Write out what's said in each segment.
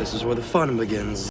This is where the fun begins.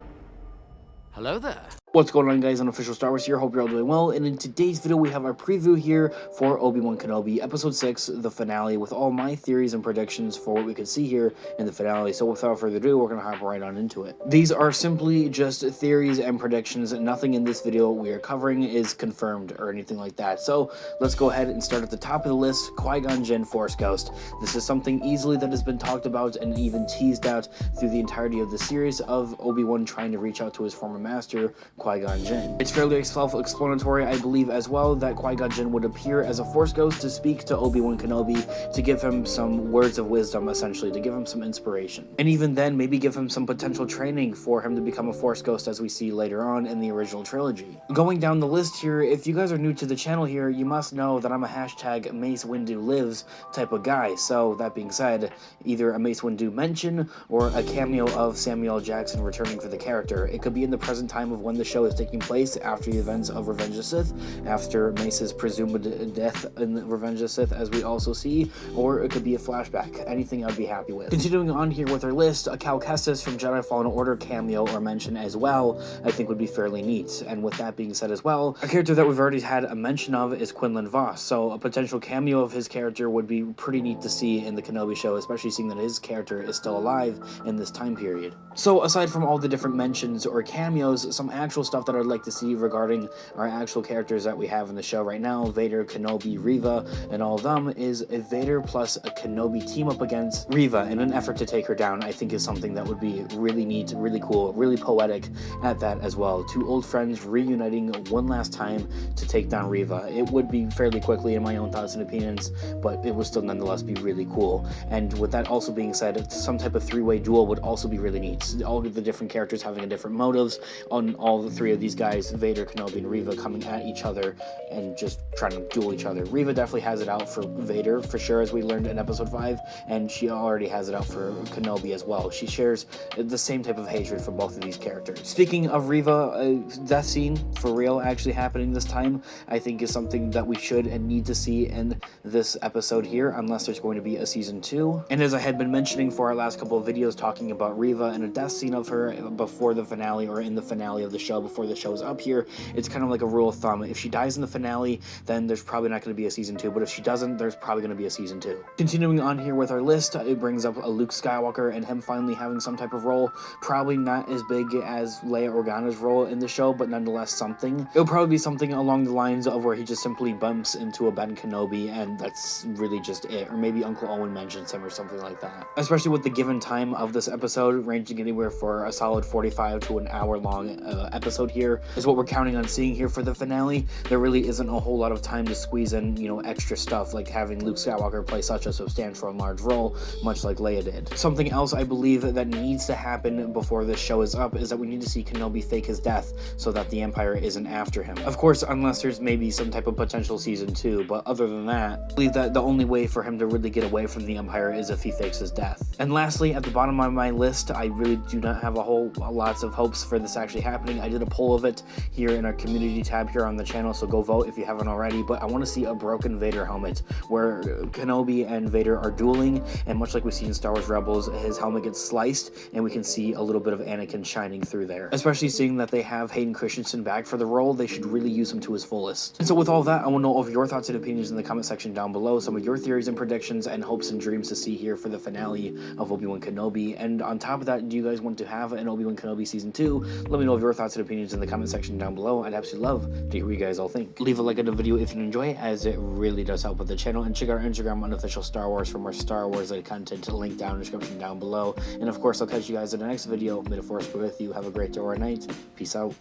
Hello there. What's going on, guys? Unofficial Star Wars here. Hope you're all doing well. And in today's video, we have our preview here for Obi Wan Kenobi, Episode 6, the finale, with all my theories and predictions for what we could see here in the finale. So without further ado, we're going to hop right on into it. These are simply just theories and predictions. Nothing in this video we are covering is confirmed or anything like that. So let's go ahead and start at the top of the list. Qui-Gon Jinn, Force Ghost. This is something easily that has been talked about and even teased out through the entirety of the series of Obi-Wan trying to reach out to his former master, Qui-Gon Jinn. It's fairly self-explanatory, I believe, as well, that Qui-Gon Jinn would appear as a Force Ghost to speak to Obi Wan Kenobi, to give him some words of wisdom, essentially, to give him some inspiration. And even then, maybe give him some potential training for him to become a Force Ghost, as we see later on in the original trilogy. Going down the list here, if you guys are new to the channel here, you must know that I'm a hashtag Mace Windu lives type of guy. So, that being said, either a Mace Windu mention or a cameo of Samuel L. Jackson returning for the character. It could be in the present time of when the show is taking place after the events of Revenge of the Sith, after Mace's presumed death in Revenge of the Sith, as we also see, or it could be a flashback. Anything I'd be happy with. Continuing on here with our list, a Cal Kestis from Jedi Fallen Order cameo or mention as well, I think would be fairly neat. And with that being said as well, a character that we've already had a mention of is Quinlan Vos, so a potential cameo of his character would be pretty neat to see in the Kenobi show, especially seeing that his character is still alive in this time period. So aside from all the different mentions or cameos, some actual stuff that I'd like to see regarding our actual characters that we have in the show right now, Vader, Kenobi, Reva, and all of them, is a Vader plus a Kenobi team up against Reva in an effort to take her down. I think is something that would be really neat, really cool, really poetic at that as well. Two old friends reuniting one last time to take down Reva. It would be fairly quickly in my own thoughts and opinions, but it would still nonetheless be really cool. And with that also being said, some type of three-way duel would also be really neat. All of the different characters having different motives on all the three of these guys, Vader, Kenobi, and Reva, coming at each other and just trying to duel each other. Reva definitely has it out for Vader, for sure, as we learned in Episode 5, and she already has it out for Kenobi as well. She shares the same type of hatred for both of these characters. Speaking of Reva, death scene, for real, actually happening this time, I think is something that we should and need to see in this episode here, unless there's going to be a Season 2. And as I had been mentioning for our last couple of videos talking about Reva and a death scene of her before the finale, or in the finale of the show, before the show is up here, it's kind of like a rule of thumb. If she dies in the finale, then there's probably not going to be a Season 2, but if she doesn't, there's probably going to be a Season 2. Continuing on here with our list, it brings up a Luke Skywalker and him finally having some type of role, probably not as big as Leia Organa's role in the show, but nonetheless something. It'll probably be something along the lines of where he just simply bumps into a Ben Kenobi, and that's really just it, or maybe Uncle Owen mentions him or something like that. Especially with the given time of this episode, ranging anywhere for a solid 45 to an hour long episode here, is what we're counting on seeing here for the finale. There really isn't a whole lot of time to squeeze in, you know, extra stuff, like having Luke Skywalker play such a substantial and large role, much like Leia did. Something else I believe that needs to happen before this show is up is that we need to see Kenobi fake his death so that the Empire isn't after him. Of course, unless there's maybe some type of potential Season 2, but other than that, I believe that the only way for him to really get away from the Empire is if he fakes his death. And lastly, at the bottom of my list, I really do not have lots of hopes for this actually happening. I did a poll of it here in our community tab here on the channel, so go vote if you haven't already, but I want to see a broken Vader helmet where Kenobi and Vader are dueling, and much like we see in Star Wars Rebels, his helmet gets sliced and we can see a little bit of Anakin shining through there. Especially seeing that they have Hayden Christensen back for the role, they should really use him to his fullest. And so with all that, I want to know all of your thoughts and opinions in the comment section down below, some of your theories and predictions and hopes and dreams to see here for the finale of Obi Wan Kenobi. And on top of that, do you guys want to have an Obi Wan Kenobi Season 2? Let me know of your thoughts and opinions in the comment section down below. I'd absolutely love to hear what you guys all think. Leave a like on the video if you enjoy it, as it really does help with the channel, and check out our Instagram, Unofficial Star Wars, for more Star Wars related content, link down in the description down below. And of course, I'll catch you guys in the next video. May the Force be with you. Have a great day or night. Peace out.